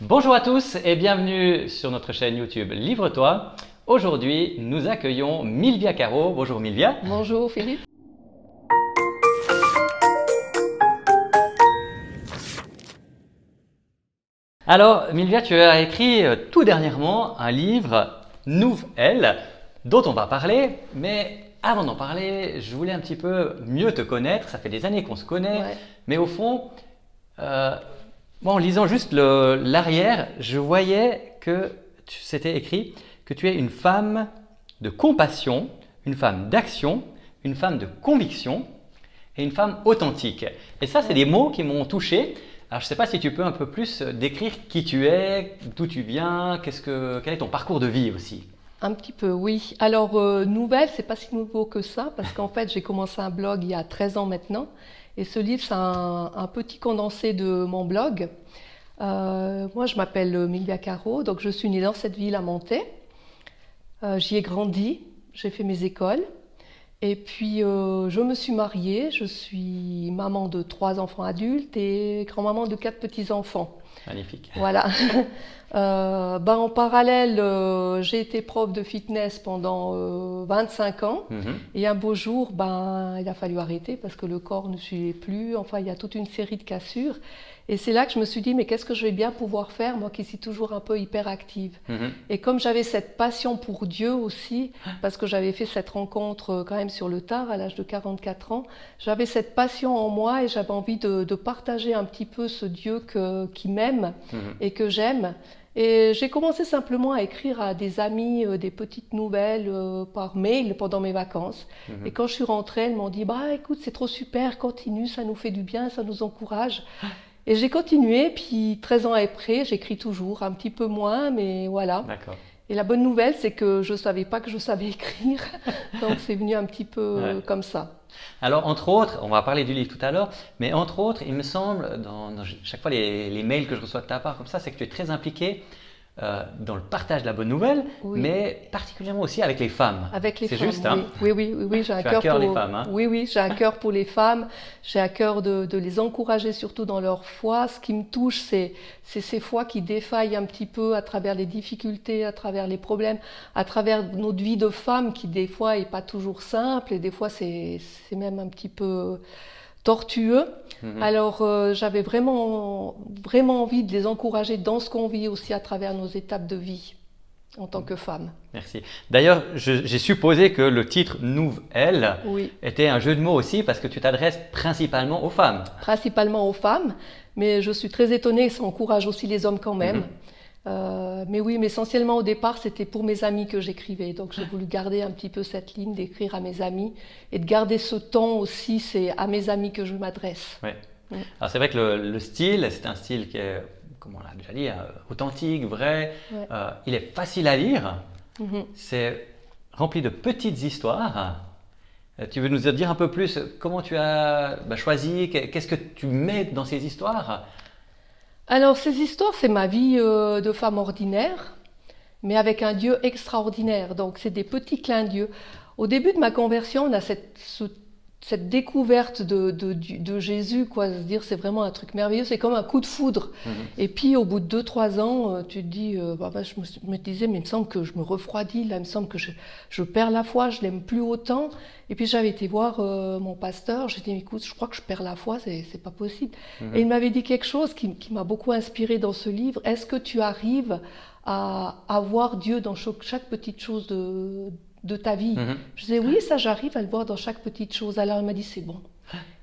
Bonjour à tous et bienvenue sur notre chaîne YouTube Livre-toi. Aujourd'hui, nous accueillons Milvia Caro. Bonjour Milvia. Bonjour Philippe. Alors Milvia, tu as écrit tout dernièrement un livre Nouvel dont on va parler, mais avant d'en parler, je voulais un petit peu mieux te connaître. Ça fait des années qu'on se connaît, mais au fond, moi, en lisant juste l'arrière, je voyais que c'était écrit que tu es une femme de compassion, une femme d'action, une femme de conviction et une femme authentique. Et ça, c'est des mots qui m'ont touché. Alors, je ne sais pas si tu peux un peu plus décrire qui tu es, d'où tu viens, quel est ton parcours de vie aussi. Un petit peu, oui. Alors, Nouvelle, c'est pas si nouveau que ça, parce qu'en fait, j'ai commencé un blog il y a 13 ans maintenant. Et ce livre, c'est un petit condensé de mon blog. Moi, je m'appelle Milvia Caro, donc je suis née dans cette ville à Montaix. J'y ai grandi, j'ai fait mes écoles. Et puis, je me suis mariée, je suis maman de 3 enfants adultes et grand-maman de 4 petits-enfants. Magnifique. Voilà. En parallèle, j'ai été prof de fitness pendant 25 ans. Et un beau jour, il a fallu arrêter parce que le corps ne suivait plus. Enfin, il y a toute une série de cassures. Et c'est là que je me suis dit, mais qu'est-ce que je vais bien pouvoir faire, moi qui suis toujours un peu hyperactive. Et comme j'avais cette passion pour Dieu aussi, parce que j'avais fait cette rencontre quand même sur le tard, à l'âge de 44 ans, j'avais cette passion en moi et j'avais envie de partager un petit peu ce Dieu qui m'aime et que j'aime. Et j'ai commencé simplement à écrire à des amis des petites nouvelles par mail pendant mes vacances. Et quand je suis rentrée, elles m'ont dit, écoute, c'est trop super, continue, ça nous fait du bien, ça nous encourage. Et j'ai continué, puis 13 ans après, j'écris toujours, un petit peu moins, mais voilà. D'accord. Et la bonne nouvelle, c'est que je ne savais pas que je savais écrire, donc c'est venu un petit peu comme ça. Alors, entre autres, on va parler du livre tout à l'heure, mais entre autres, il me semble, dans chaque fois les mails que je reçois de ta part comme ça, c'est que tu es très impliqué dans le partage de la bonne nouvelle, mais particulièrement aussi avec les femmes. Avec les femmes, c'est juste, hein? Oui, j'ai un cœur pour les femmes. Hein? Oui, j'ai un cœur pour les femmes. J'ai à cœur de les encourager surtout dans leur foi. Ce qui me touche, c'est ces foi qui défaillent un petit peu à travers les difficultés, à travers les problèmes, à travers notre vie de femme qui des fois est pas toujours simple et des fois c'est même un petit peu tortueux. Alors j'avais vraiment envie de les encourager dans ce qu'on vit aussi à travers nos étapes de vie en tant que femme. Merci. D'ailleurs, j'ai supposé que le titre Nouvel était un jeu de mots aussi parce que tu t'adresses principalement aux femmes. Principalement aux femmes, mais je suis très étonnée, ça encourage aussi les hommes quand même. Mais oui, mais essentiellement au départ, c'était pour mes amis que j'écrivais. Donc j'ai voulu garder un petit peu cette ligne d'écrire à mes amis et de garder ce ton aussi, c'est à mes amis que je m'adresse. Oui. Alors c'est vrai que le style, c'est un style qui est, comme on l'a déjà dit, authentique, vrai. Il est facile à lire. C'est rempli de petites histoires. Tu veux nous dire un peu plus comment tu as choisi, qu'est-ce que tu mets dans ces histoires? Alors ces histoires, c'est ma vie de femme ordinaire, mais avec un Dieu extraordinaire. Donc c'est des petits clins d'yeux. Au début de ma conversion, on a cette découverte de Jésus, quoi, se dire c'est vraiment un truc merveilleux, c'est comme un coup de foudre. Et puis au bout de 2-3 ans, tu te dis, je me disais, mais il me semble que je me refroidis, là, il me semble que je perds la foi, je l'aime plus autant. Et puis j'avais été voir mon pasteur, j'ai dit, écoute, je crois que je perds la foi, c'est pas possible. Et il m'avait dit quelque chose qui m'a beaucoup inspirée dans ce livre, est-ce que tu arrives à voir Dieu dans chaque petite chose de ta vie? Je disais oui, ça j'arrive à le voir dans chaque petite chose. Alors elle m'a dit c'est bon.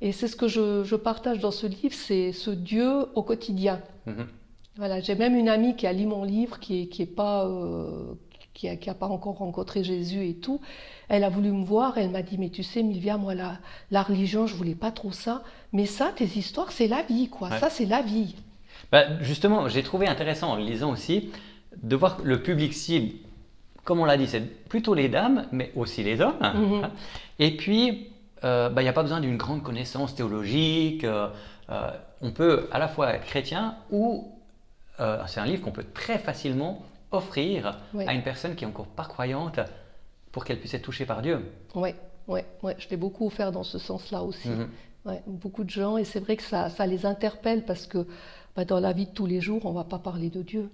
Et c'est ce que je partage dans ce livre, c'est ce Dieu au quotidien. Voilà, j'ai même une amie qui a lu mon livre, qui a pas encore rencontré Jésus et tout. Elle a voulu me voir, elle m'a dit mais tu sais Milvia, moi la religion je voulais pas trop ça, mais ça tes histoires c'est la vie quoi, ça c'est la vie. Justement, j'ai trouvé intéressant en le lisant aussi de voir le public cible. Comme on l'a dit, c'est plutôt les dames, mais aussi les hommes. Et puis, il n'y a pas besoin d'une grande connaissance théologique. On peut à la fois être chrétien ou c'est un livre qu'on peut très facilement offrir à une personne qui est encore pas croyante pour qu'elle puisse être touchée par Dieu. Oui, je l'ai beaucoup offert dans ce sens-là aussi. Beaucoup de gens, et c'est vrai que ça les interpelle parce que bah, dans la vie de tous les jours, on ne va pas parler de Dieu.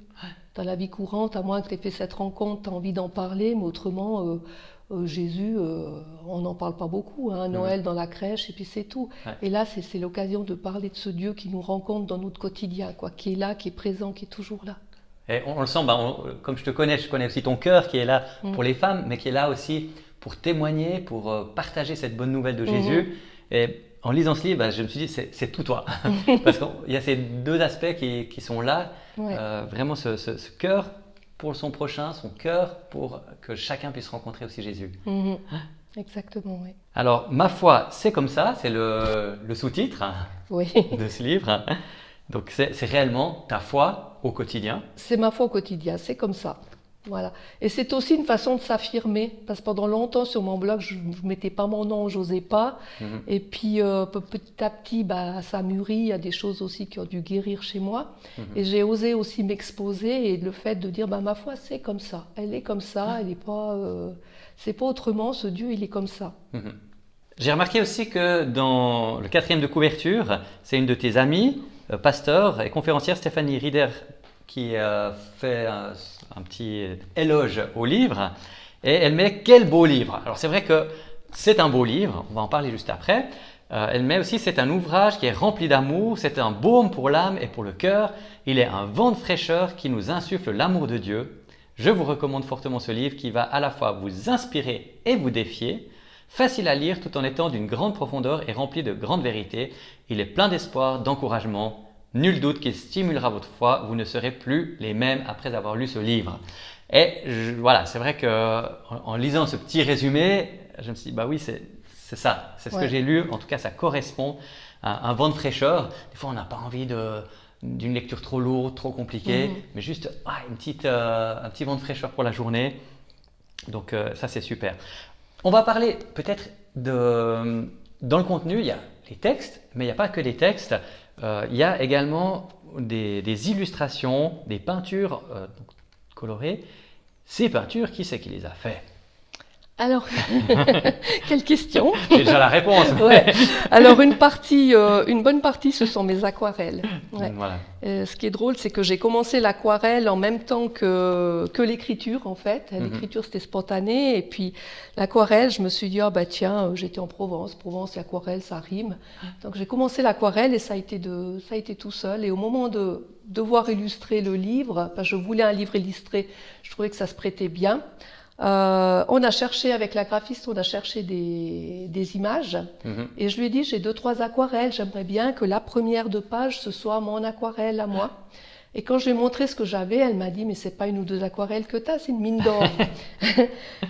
Dans la vie courante, à moins que tu aies fait cette rencontre, tu as envie d'en parler, mais autrement, Jésus, on n'en parle pas beaucoup. Hein, Noël dans la crèche, et puis c'est tout. Et là, c'est l'occasion de parler de ce Dieu qui nous rencontre dans notre quotidien, quoi, qui est là, qui est présent, qui est toujours là. Et on le sent, comme je connais aussi ton cœur qui est là pour les femmes, mais qui est là aussi pour témoigner, pour partager cette bonne nouvelle de Jésus. Et en lisant ce livre, je me suis dit, c'est tout toi. Parce qu'il y a ces deux aspects qui sont là. Vraiment ce cœur pour son prochain, son cœur pour que chacun puisse rencontrer aussi Jésus. Exactement, oui. Alors, ma foi, c'est comme ça, c'est le sous-titre de ce livre. Donc, c'est réellement ta foi au quotidien. C'est ma foi au quotidien, c'est comme ça. Voilà. Et c'est aussi une façon de s'affirmer, parce que pendant longtemps sur mon blog, je ne mettais pas mon nom, je n'osais pas. Et puis petit à petit, ça mûrit, il y a des choses aussi qui ont dû guérir chez moi. Et j'ai osé aussi m'exposer, et le fait de dire, ma foi, c'est comme ça. Elle est comme ça, elle n'est pas... c'est pas autrement, ce Dieu, il est comme ça. J'ai remarqué aussi que dans le 4e de couverture, c'est une de tes amies, pasteur et conférencière Stéphanie Rieder, qui fait un petit éloge au livre, et elle met quel beau livre. Alors c'est vrai que c'est un beau livre, on va en parler juste après. Elle met aussi c'est un ouvrage qui est rempli d'amour, c'est un baume pour l'âme et pour le cœur, il est un vent de fraîcheur qui nous insuffle l'amour de Dieu. Je vous recommande fortement ce livre qui va à la fois vous inspirer et vous défier, facile à lire tout en étant d'une grande profondeur et rempli de grandes vérités. Il est plein d'espoir, d'encouragement. Nul doute qu'il stimulera votre foi, vous ne serez plus les mêmes après avoir lu ce livre. Et voilà, c'est vrai qu'en lisant ce petit résumé, je me suis dit, oui, c'est ça, c'est ce que j'ai lu. En tout cas, ça correspond à un vent de fraîcheur. Des fois, on n'a pas envie d'une lecture trop lourde, trop compliquée, mais juste un petit vent de fraîcheur pour la journée. Donc ça, c'est super. On va parler peut-être dans le contenu, il y a les textes, mais il n'y a pas que les textes. Il y a également des illustrations, des peintures colorées. Ces peintures, qui c'est qui les a fait? Alors, quelle question? J'ai déjà la réponse. Alors, une bonne partie, ce sont mes aquarelles. Voilà. Ce qui est drôle, c'est que j'ai commencé l'aquarelle en même temps que l'écriture, en fait. L'écriture, c'était spontané. Et puis, l'aquarelle, je me suis dit, tiens, j'étais en Provence. Provence, l'aquarelle, ça rime. Donc, j'ai commencé l'aquarelle et ça a été tout seul. Et au moment de devoir illustrer le livre, je voulais un livre illustré, je trouvais que ça se prêtait bien. On a cherché avec la graphiste, on a cherché des images et je lui ai dit j'ai 2-3 aquarelles, j'aimerais bien que la première de page ce soit mon aquarelle à moi. Et quand je lui ai montré ce que j'avais, elle m'a dit mais c'est pas 1 ou 2 aquarelles que tu as, c'est une mine d'or.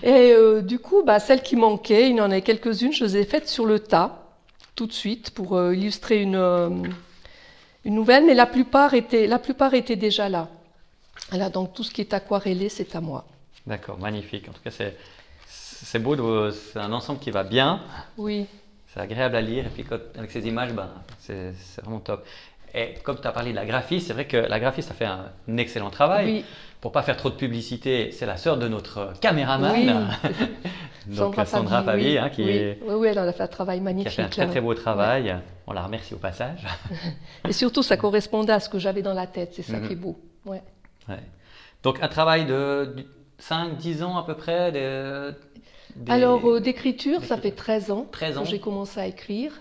Et du coup, celles qui manquaient, il y en avait quelques-unes, je les ai faites sur le tas tout de suite pour illustrer une nouvelle, mais la plupart étaient déjà là. Voilà, donc tout ce qui est aquarellé, c'est à moi. D'accord, magnifique. En tout cas, c'est beau, c'est un ensemble qui va bien. Oui. C'est agréable à lire et puis avec ces images, c'est vraiment top. Et comme tu as parlé de la graphiste, c'est vrai que la graphiste a fait un excellent travail. Oui. Pour ne pas faire trop de publicité, c'est la sœur de notre caméraman, oui. Donc Sandra Pavie, qui elle a fait un travail magnifique. Qui a fait un très très beau travail. On la remercie au passage. Et surtout, ça correspondait à ce que j'avais dans la tête, c'est ça qui est beau. Donc un travail de 5-10 ans à peu près Alors d'écriture, ça fait 13 ans que j'ai commencé à écrire.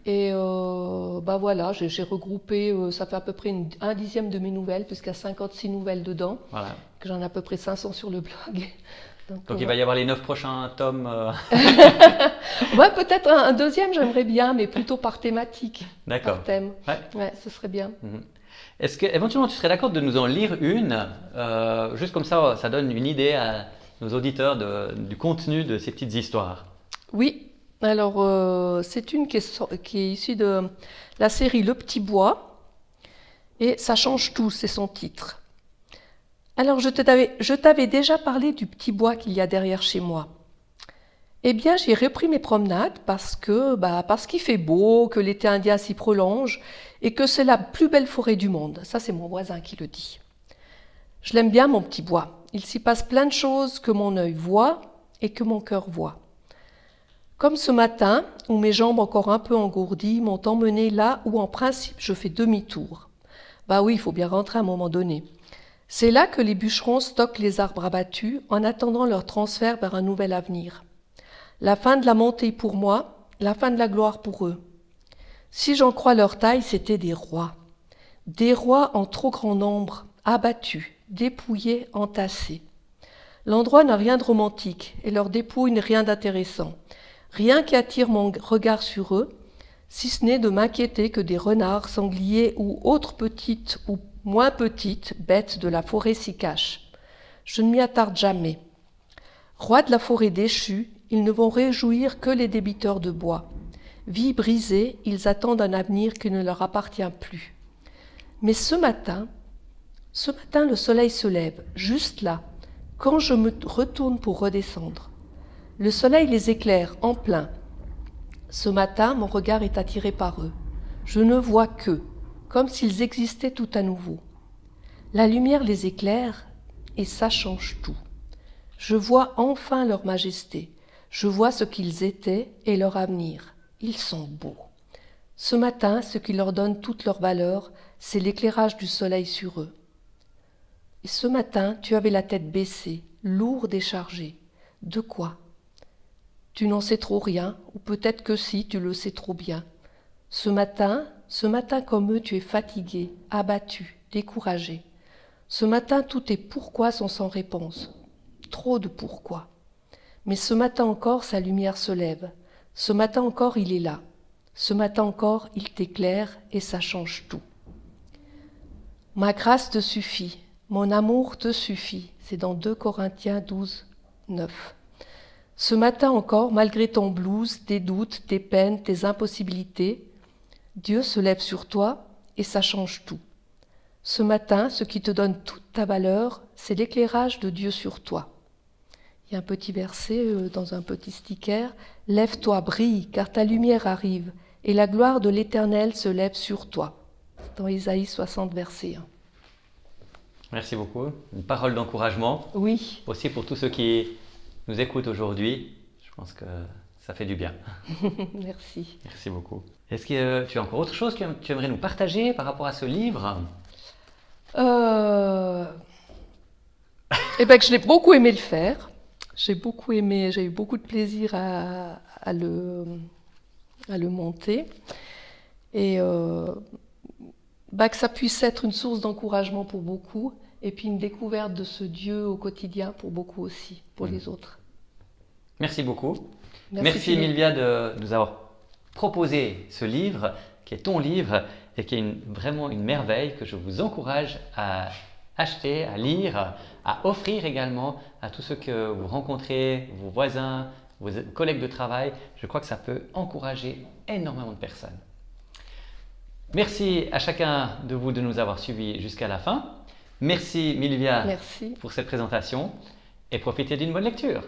Et voilà, j'ai regroupé, ça fait à peu près un dixième de mes nouvelles, puisqu'il y a 56 nouvelles dedans, que j'en ai à peu près 500 sur le blog. Donc il va y avoir les 9 prochains tomes peut-être un deuxième, j'aimerais bien, mais plutôt par thématique, par thème. Ce serait bien. Est-ce qu'éventuellement tu serais d'accord de nous en lire une, juste comme ça, ça donne une idée à nos auditeurs du contenu de ces petites histoires? Oui, alors c'est une qui est issue de la série Le Petit Bois, et ça change tout, c'est son titre. Alors je t'avais déjà parlé du petit bois qu'il y a derrière chez moi. Eh bien, j'ai repris mes promenades parce qu'il fait beau, que l'été indien s'y prolonge et que c'est la plus belle forêt du monde. Ça, c'est mon voisin qui le dit. Je l'aime bien, mon petit bois. Il s'y passe plein de choses que mon œil voit et que mon cœur voit. Comme ce matin, où mes jambes encore un peu engourdies m'ont emmené là où, en principe, je fais demi-tour. Bah oui, il faut bien rentrer à un moment donné. C'est là que les bûcherons stockent les arbres abattus en attendant leur transfert vers un nouvel avenir. La fin de la montée pour moi, la fin de la gloire pour eux. Si j'en crois leur taille, c'étaient des rois. Des rois en trop grand nombre, abattus, dépouillés, entassés. L'endroit n'a rien de romantique et leur dépouille n'a rien d'intéressant. Rien qui attire mon regard sur eux, si ce n'est de m'inquiéter que des renards, sangliers ou autres petites ou moins petites bêtes de la forêt s'y cachent. Je ne m'y attarde jamais. Rois de la forêt déchue, ils ne vont réjouir que les débiteurs de bois. Vie brisée, ils attendent un avenir qui ne leur appartient plus. Mais ce matin, le soleil se lève, juste là, quand je me retourne pour redescendre. Le soleil les éclaire en plein. Ce matin, mon regard est attiré par eux. Je ne vois qu'eux, comme s'ils existaient tout à nouveau. La lumière les éclaire et ça change tout. Je vois enfin leur majesté. Je vois ce qu'ils étaient et leur avenir. Ils sont beaux. Ce matin, ce qui leur donne toute leur valeur, c'est l'éclairage du soleil sur eux. Et ce matin, tu avais la tête baissée, lourde et chargée. De quoi ? Tu n'en sais trop rien, ou peut-être que si, tu le sais trop bien. Ce matin comme eux, tu es fatigué, abattu, découragé. Ce matin, tous tes pourquoi sont sans réponse. Trop de pourquoi. Mais ce matin encore, sa lumière se lève. Ce matin encore, il est là. Ce matin encore, il t'éclaire et ça change tout. Ma grâce te suffit, mon amour te suffit. C'est dans 2 Corinthiens 12, 9. Ce matin encore, malgré ton blues, tes doutes, tes peines, tes impossibilités, Dieu se lève sur toi et ça change tout. Ce matin, ce qui te donne toute ta valeur, c'est l'éclairage de Dieu sur toi. Il y a un petit verset dans un petit sticker. « Lève-toi, brille, car ta lumière arrive, et la gloire de l'Éternel se lève sur toi. » Dans Isaïe 60, verset 1. Merci beaucoup. Une parole d'encouragement. Oui. Aussi pour tous ceux qui nous écoutent aujourd'hui. Je pense que ça fait du bien. Merci. Merci beaucoup. Est-ce que tu as encore autre chose que tu aimerais nous partager par rapport à ce livre ? Eh bien, que je l'ai beaucoup aimé le faire. J'ai eu beaucoup de plaisir à le monter. Et que ça puisse être une source d'encouragement pour beaucoup, et puis une découverte de ce Dieu au quotidien pour beaucoup aussi, pour les autres. Merci beaucoup. Merci Milvia de nous avoir proposé ce livre, qui est ton livre, et qui est vraiment une merveille que je vous encourage à acheter, à lire, à offrir également à tous ceux que vous rencontrez, vos voisins, vos collègues de travail. Je crois que ça peut encourager énormément de personnes. Merci à chacun de vous de nous avoir suivis jusqu'à la fin. Merci Milvia pour cette présentation et profitez d'une bonne lecture.